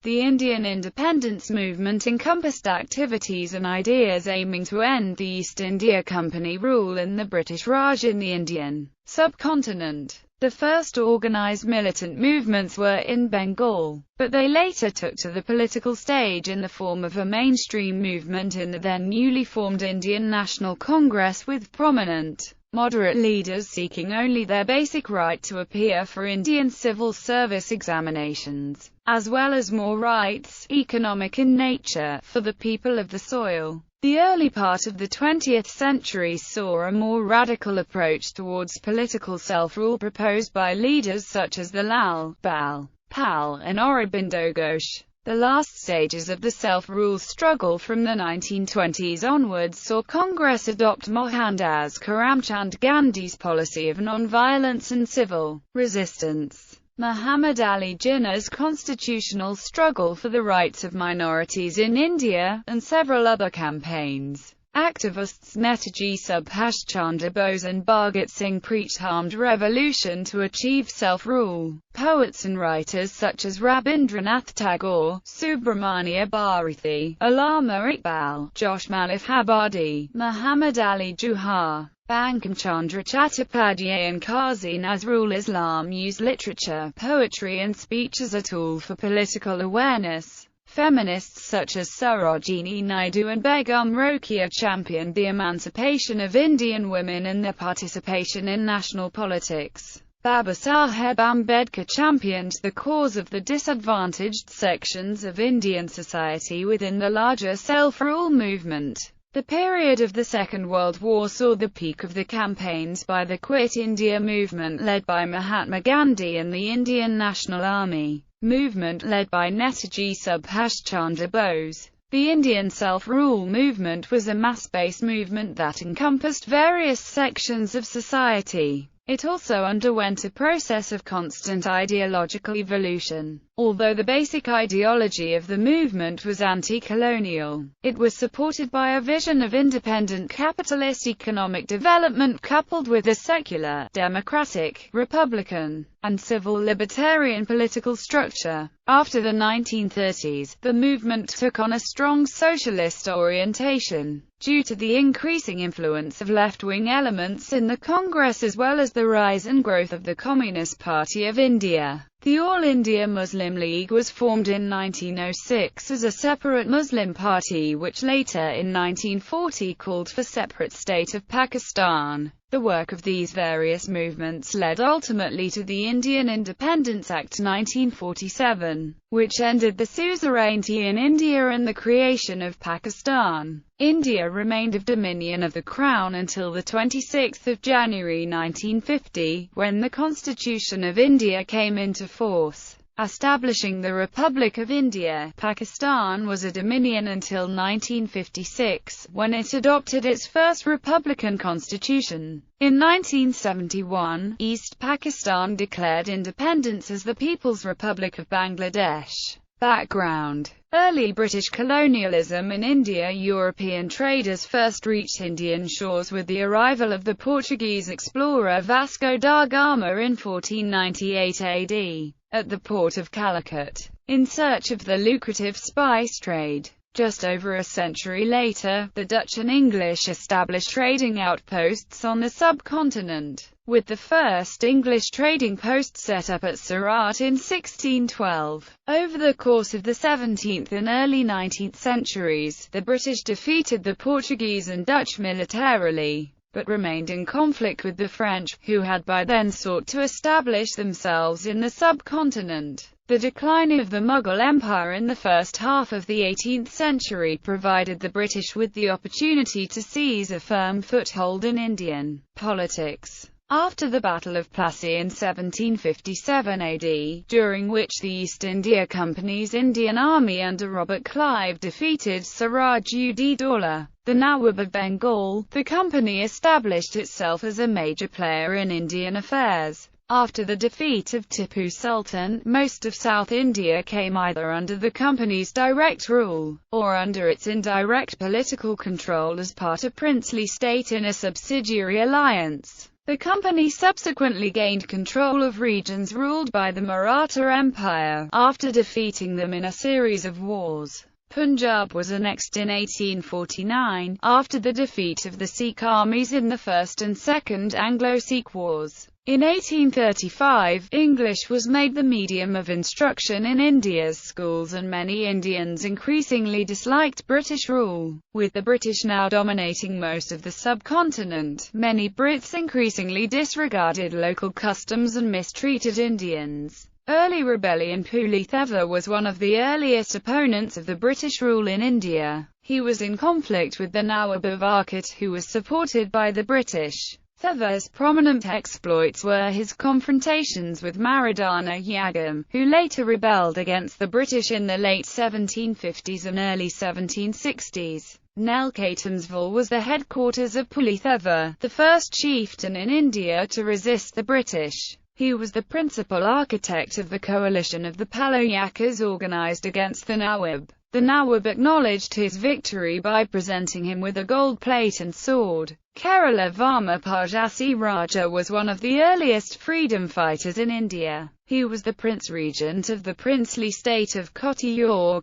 The Indian independence movement encompassed activities and ideas aiming to end the East India Company rule in the British Raj in the Indian subcontinent. The first organized militant movements were in Bengal, but they later took to the political stage in the form of a mainstream movement in the then newly formed Indian National Congress, with prominent moderate leaders seeking only their basic right to appear for Indian civil service examinations, as well as more rights, economic in nature, for the people of the soil. The early part of the 20th century saw a more radical approach towards political self-rule proposed by leaders such as the Lal, Bal, Pal, and Aurobindo Ghosh. The last stages of the self-rule struggle from the 1920s onwards saw Congress adopt Mohandas Karamchand Gandhi's policy of non-violence and civil resistance. Muhammad Ali Jinnah's constitutional struggle for the rights of minorities in India, and several other campaigns. Activists Netaji Subhash Chandra Bose and Bhagat Singh preached armed revolution to achieve self-rule. Poets and writers such as Rabindranath Tagore, Subramania Bharathi, Allama Iqbal, Josh Malihabadi, Muhammad Ali Juhar, Bankim Chandra Chattopadhyay and Qazi Nazrul Islam used literature, poetry and speech as a tool for political awareness. Feminists such as Sarojini Naidu and Begum Rokeya championed the emancipation of Indian women and their participation in national politics. Babasaheb Ambedkar championed the cause of the disadvantaged sections of Indian society within the larger self-rule movement. The period of the Second World War saw the peak of the campaigns by the Quit India movement led by Mahatma Gandhi and the Indian National Army movement led by Netaji Subhash Chandra Bose. The Indian self-rule movement was a mass-based movement that encompassed various sections of society. It also underwent a process of constant ideological evolution. Although the basic ideology of the movement was anti-colonial, it was supported by a vision of independent capitalist economic development coupled with a secular, democratic, republican, and civil libertarian political structure. After the 1930s, the movement took on a strong socialist orientation, due to the increasing influence of left-wing elements in the Congress as well as the rise and growth of the Communist Party of India. The All India Muslim League was formed in 1906 as a separate Muslim party which later in 1940 called for separate state of Pakistan. The work of these various movements led ultimately to the Indian Independence Act 1947, which ended the suzerainty in India and the creation of Pakistan. India remained a dominion of the Crown until the 26th of January 1950, when the Constitution of India came into force, establishing the Republic of India. Pakistan was a dominion until 1956, when it adopted its first republican constitution. In 1971, East Pakistan declared independence as the People's Republic of Bangladesh. Background: early British colonialism in India. European traders first reached Indian shores with the arrival of the Portuguese explorer Vasco da Gama in 1498 AD. At the port of Calicut, in search of the lucrative spice trade. Just over a century later, the Dutch and English established trading outposts on the subcontinent, with the first English trading post set up at Surat in 1612. Over the course of the 17th and early 19th centuries, the British defeated the Portuguese and Dutch militarily, but remained in conflict with the French, who had by then sought to establish themselves in the subcontinent. The decline of the Mughal Empire in the first half of the 18th century provided the British with the opportunity to seize a firm foothold in Indian politics. After the Battle of Plassey in 1757 AD, during which the East India Company's Indian Army under Robert Clive defeated Siraj-ud-Daulah, the Nawab of Bengal, the company established itself as a major player in Indian affairs. After the defeat of Tipu Sultan, most of South India came either under the company's direct rule, or under its indirect political control as part of princely state in a subsidiary alliance. The company subsequently gained control of regions ruled by the Maratha Empire, after defeating them in a series of wars. Punjab was annexed in 1849, after the defeat of the Sikh armies in the First and Second Anglo-Sikh Wars. In 1835, English was made the medium of instruction in India's schools, and many Indians increasingly disliked British rule. With the British now dominating most of the subcontinent, many Brits increasingly disregarded local customs and mistreated Indians. Early rebellion. Puliteva was one of the earliest opponents of the British rule in India. He was in conflict with the Nawab of Arcot, who was supported by the British. Theva's prominent exploits were his confrontations with Maradana Yagam, who later rebelled against the British in the late 1750s and early 1760s. Nelkatonsville was the headquarters of Puliteva, the first chieftain in India to resist the British. He was the principal architect of the coalition of the Palayakas organized against the Nawab. The Nawab acknowledged his victory by presenting him with a gold plate and sword. Kerala Varma Pajasi Raja was one of the earliest freedom fighters in India. He was the Prince Regent of the princely state of Kottayur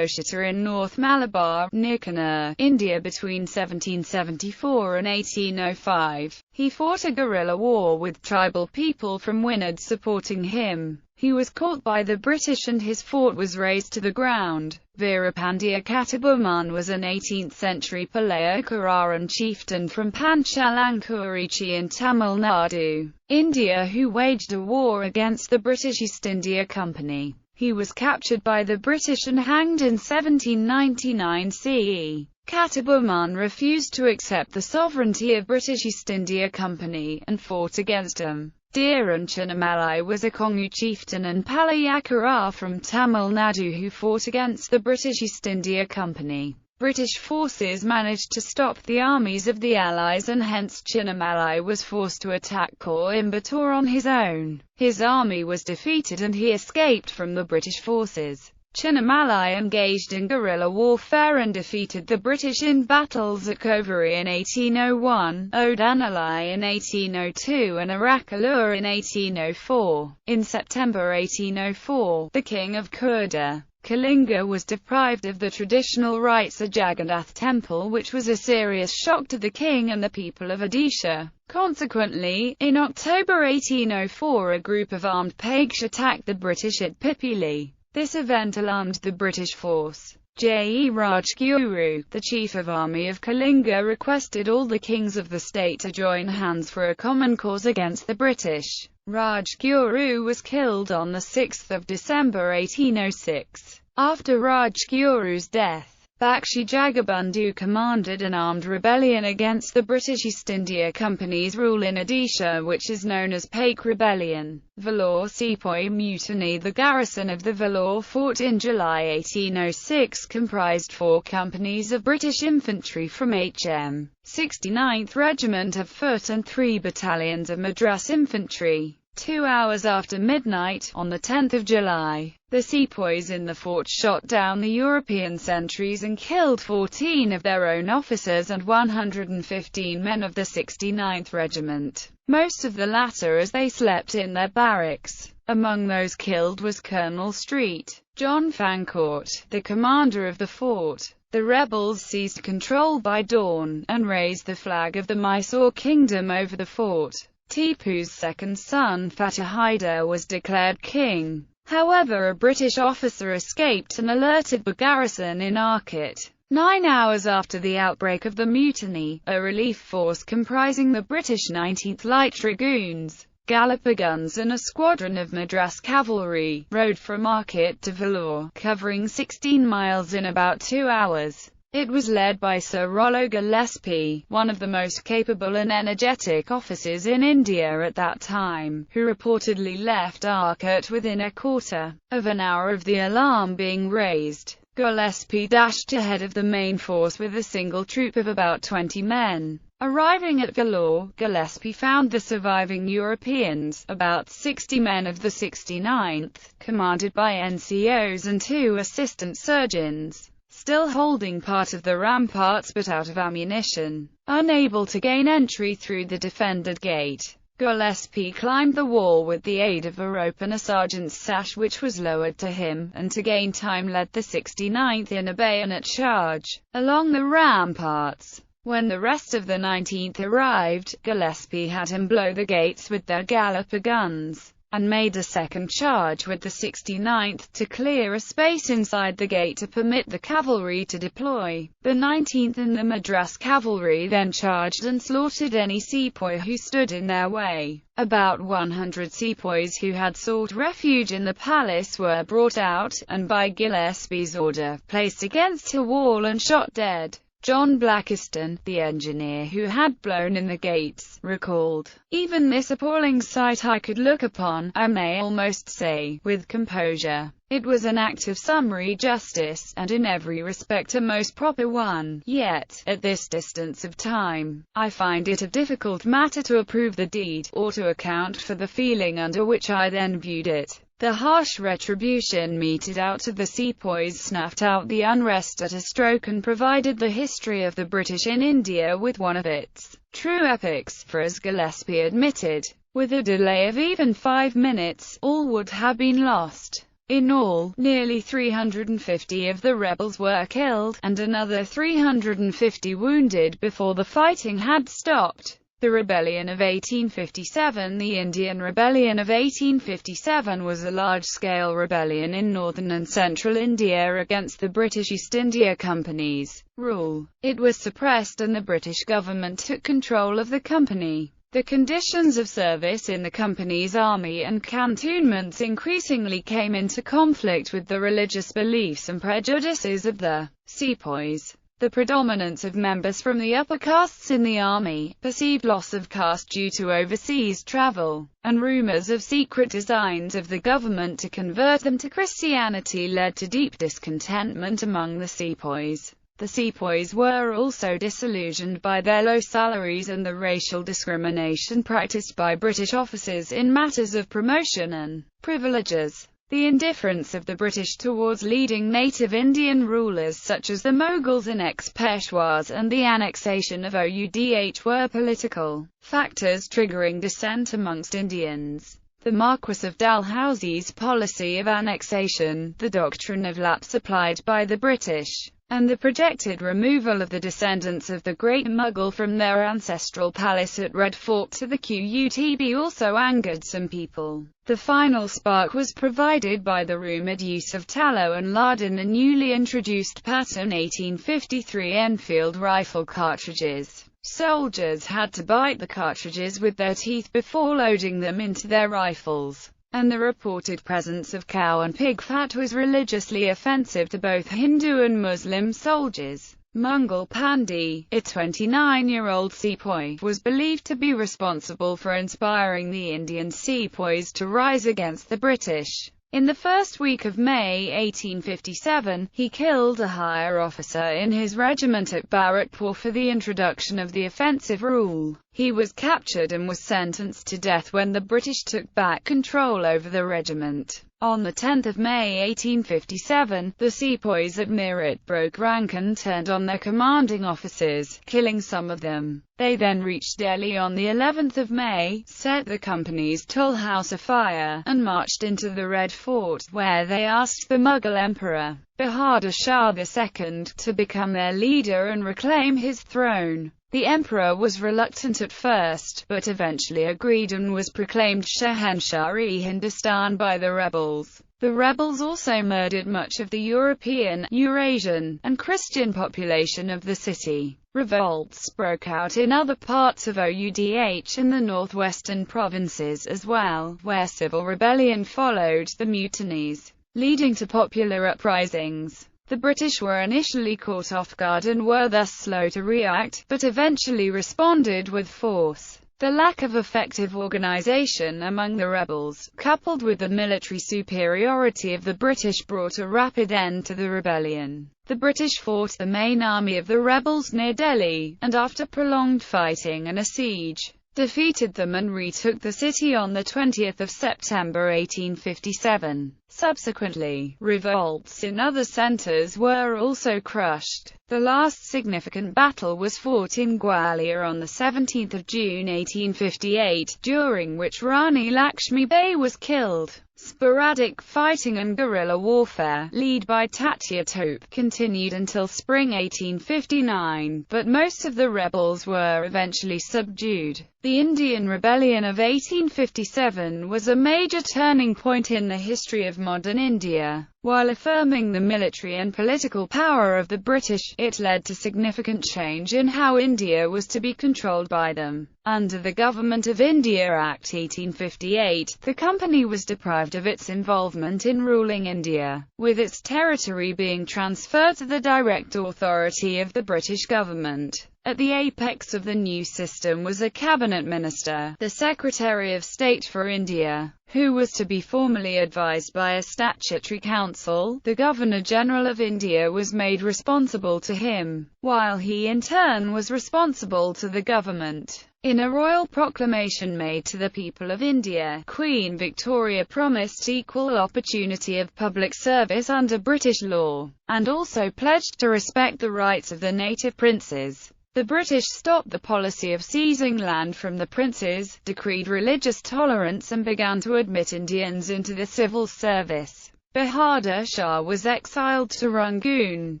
in North Malabar, near Kannur, India between 1774 and 1805. He fought a guerrilla war with tribal people from Wynad supporting him. He was caught by the British and his fort was razed to the ground. Veerapandiya Kattabomman was an 18th-century Palayakaran chieftain from Panchalankurichi in Tamil Nadu, India, who waged a war against the British East India Company. He was captured by the British and hanged in 1799 CE. Kattabomman refused to accept the sovereignty of British East India Company, and fought against them. Dhiran Chinnamalai was a Kongu chieftain and Palayakara from Tamil Nadu who fought against the British East India Company. British forces managed to stop the armies of the Allies, and hence Chinnamalai was forced to attack Coimbatore on his own. His army was defeated and he escaped from the British forces. Chinnamalai engaged in guerrilla warfare and defeated the British in battles at Koveri in 1801, Odanalai in 1802 and Arakalur in 1804. In September 1804, the king of Kurda, Kalinga, was deprived of the traditional rites at Jagannath Temple, which was a serious shock to the king and the people of Odisha. Consequently, in October 1804 a group of armed Paiks attacked the British at Pipili. This event alarmed the British force. J. Rajguru, the chief of army of Kalinga, requested all the kings of the state to join hands for a common cause against the British. Rajguru was killed on 6 December 1806. After Rajguru's death, Bakshi Jagabandhu commanded an armed rebellion against the British East India Company's rule in Odisha, which is known as Paik Rebellion. Vellore Sepoy Mutiny. The garrison of the Vellore fort in July 1806 comprised 4 companies of British infantry from HM 69th Regiment of Foot and 3 battalions of Madras infantry. 2 hours after midnight, on 10 July, the sepoys in the fort shot down the European sentries and killed 14 of their own officers and 115 men of the 69th Regiment, most of the latter as they slept in their barracks. Among those killed was Colonel Street, John Fancourt, the commander of the fort. The rebels seized control by dawn, and raised the flag of the Mysore Kingdom over the fort. Tipu's second son Fateh Hyder was declared king. However, a British officer escaped and alerted the garrison in Arcot. 9 hours after the outbreak of the mutiny, a relief force comprising the British 19th Light Dragoons, Gallipoli guns and a squadron of Madras cavalry rode from Arcot to Vellore, covering 16 miles in about 2 hours. It was led by Sir Rollo Gillespie, one of the most capable and energetic officers in India at that time, who reportedly left Arcot within a quarter of an hour of the alarm being raised. Gillespie dashed ahead of the main force with a single troop of about 20 men. Arriving at Vellore, Gillespie found the surviving Europeans, about 60 men of the 69th, commanded by NCOs and 2 assistant surgeons, still holding part of the ramparts but out of ammunition. Unable to gain entry through the defended gate, Gillespie climbed the wall with the aid of a rope and a sergeant's sash which was lowered to him, and to gain time led the 69th in a bayonet charge along the ramparts. When the rest of the 19th arrived, Gillespie had him blow the gates with their galloper guns, and made a second charge with the 69th to clear a space inside the gate to permit the cavalry to deploy. The 19th and the Madras cavalry then charged and slaughtered any sepoy who stood in their way. About 100 sepoys who had sought refuge in the palace were brought out, and by Gillespie's order, placed against a wall and shot dead. John Blackiston, the engineer who had blown in the gates, recalled, "Even this appalling sight I could look upon, I may almost say, with composure. It was an act of summary justice, and in every respect a most proper one. Yet, at this distance of time, I find it a difficult matter to approve the deed, or to account for the feeling under which I then viewed it." The harsh retribution meted out to the sepoys snuffed out the unrest at a stroke and provided the history of the British in India with one of its true epics, for as Gillespie admitted, with a delay of even 5 minutes, all would have been lost. In all, nearly 350 of the rebels were killed, and another 350 wounded before the fighting had stopped. The Rebellion of 1857. The Indian Rebellion of 1857 was a large-scale rebellion in northern and central India against the British East India Company's rule. It was suppressed and the British government took control of the company. The conditions of service in the company's army and cantonments increasingly came into conflict with the religious beliefs and prejudices of the sepoys. The predominance of members from the upper castes in the army, perceived loss of caste due to overseas travel, and rumors of secret designs of the government to convert them to Christianity led to deep discontentment among the sepoys. The sepoys were also disillusioned by their low salaries and the racial discrimination practiced by British officers in matters of promotion and privileges. The indifference of the British towards leading native Indian rulers such as the Mughals and ex-Peshwas and the annexation of Oudh were political factors triggering dissent amongst Indians. The Marquis of Dalhousie's policy of annexation, the doctrine of lapse applied by the British, and the projected removal of the descendants of the great Mughal from their ancestral palace at Red Fort to the Qutb also angered some people. The final spark was provided by the rumoured use of tallow and lard in the newly introduced pattern 1853 Enfield rifle cartridges. Soldiers had to bite the cartridges with their teeth before loading them into their rifles, and the reported presence of cow and pig fat was religiously offensive to both Hindu and Muslim soldiers. Mangal Pandey, a 29-year-old sepoy, was believed to be responsible for inspiring the Indian sepoys to rise against the British. In the first week of May 1857, he killed a higher officer in his regiment at Bharatpur for the introduction of the offensive rule. He was captured and was sentenced to death when the British took back control over the regiment. On the 10th of May 1857, the sepoys at Meerut broke rank and turned on their commanding officers, killing some of them. They then reached Delhi on the 11th of May, set the company's toll house afire, and marched into the Red Fort, where they asked the Mughal Emperor, Bahadur Shah II, to become their leader and reclaim his throne. The emperor was reluctant at first, but eventually agreed and was proclaimed Shahanshah-e-Hindustan by the rebels. The rebels also murdered much of the European, Eurasian, and Christian population of the city. Revolts broke out in other parts of Oudh and the northwestern provinces as well, where civil rebellion followed the mutinies, leading to popular uprisings. The British were initially caught off guard and were thus slow to react, but eventually responded with force. The lack of effective organization among the rebels, coupled with the military superiority of the British, brought a rapid end to the rebellion. The British fought the main army of the rebels near Delhi, and after prolonged fighting and a siege, defeated them and retook the city on the 20th of September 1857. Subsequently, revolts in other centres were also crushed. The last significant battle was fought in Gwalior on 17 June 1858, during which Rani Lakshmi Bai was killed. Sporadic fighting and guerrilla warfare, led by Tatya Tope, continued until spring 1859, but most of the rebels were eventually subdued. The Indian Rebellion of 1857 was a major turning point in the history of modern India. While affirming the military and political power of the British, it led to significant change in how India was to be controlled by them. Under the Government of India Act 1858, the company was deprived of its involvement in ruling India, with its territory being transferred to the direct authority of the British government. At the apex of the new system was a cabinet minister, the Secretary of State for India, who was to be formally advised by a statutory council. The Governor-General of India was made responsible to him, while he in turn was responsible to the government. In a royal proclamation made to the people of India, Queen Victoria promised equal opportunity of public service under British law, and also pledged to respect the rights of the native princes. The British stopped the policy of seizing land from the princes, decreed religious tolerance and began to admit Indians into the civil service. Bahadur Shah was exiled to Rangoon,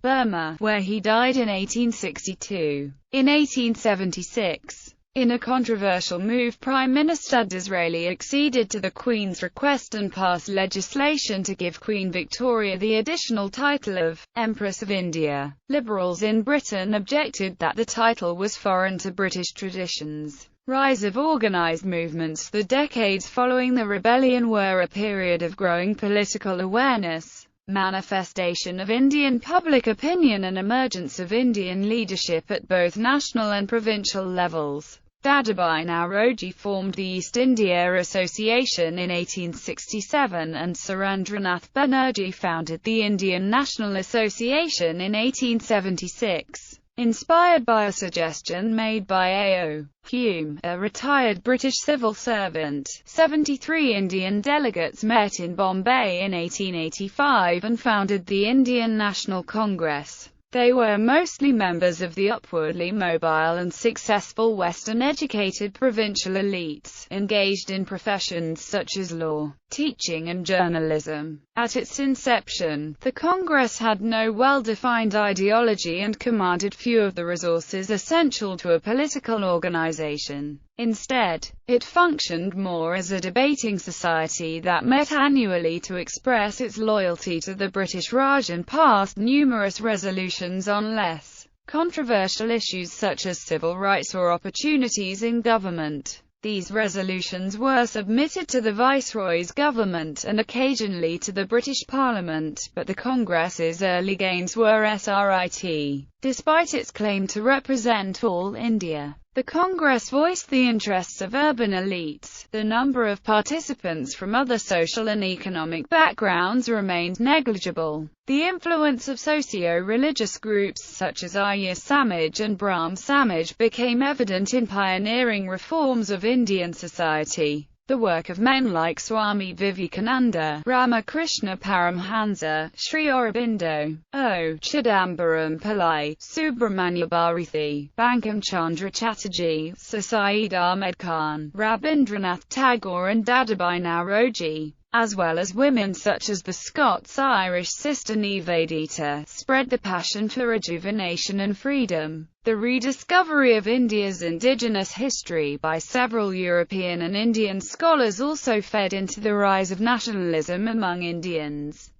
Burma, where he died in 1862. In 1876, in a controversial move, Prime Minister Disraeli acceded to the Queen's request and passed legislation to give Queen Victoria the additional title of Empress of India. Liberals in Britain objected that the title was foreign to British traditions. Rise of organised movements. The decades following the rebellion were a period of growing political awareness, manifestation of Indian public opinion and emergence of Indian leadership at both national and provincial levels. Dadabhai Nauroji formed the East India Association in 1867 and Surendranath Banerjee founded the Indian National Association in 1876. Inspired by a suggestion made by A.O. Hume, a retired British civil servant, 73 Indian delegates met in Bombay in 1885 and founded the Indian National Congress. They were mostly members of the upwardly mobile and successful Western-educated provincial elites, engaged in professions such as law, teaching and journalism. At its inception, the Congress had no well-defined ideology and commanded few of the resources essential to a political organization. Instead, it functioned more as a debating society that met annually to express its loyalty to the British Raj and passed numerous resolutions on less controversial issues such as civil rights or opportunities in government. These resolutions were submitted to the Viceroy's government and occasionally to the British Parliament, but the Congress's early gains were SRIT. Despite its claim to represent all India, the Congress voiced the interests of urban elites. The number of participants from other social and economic backgrounds remained negligible. The influence of socio-religious groups such as Arya Samaj and Brahm Samaj became evident in pioneering reforms of Indian society. The work of men like Swami Vivekananda, Ramakrishna Paramhansa, Sri Aurobindo, O. Chidambaram Pillai, Subramanya Bharathi, Bankim Chandra Chatterjee, Sir Syed Ahmed Khan, Rabindranath Tagore and Dadabhai Nauroji, as well as women such as the Scots-Irish sister Nivedita, spread the passion for rejuvenation and freedom. The rediscovery of India's indigenous history by several European and Indian scholars also fed into the rise of nationalism among Indians.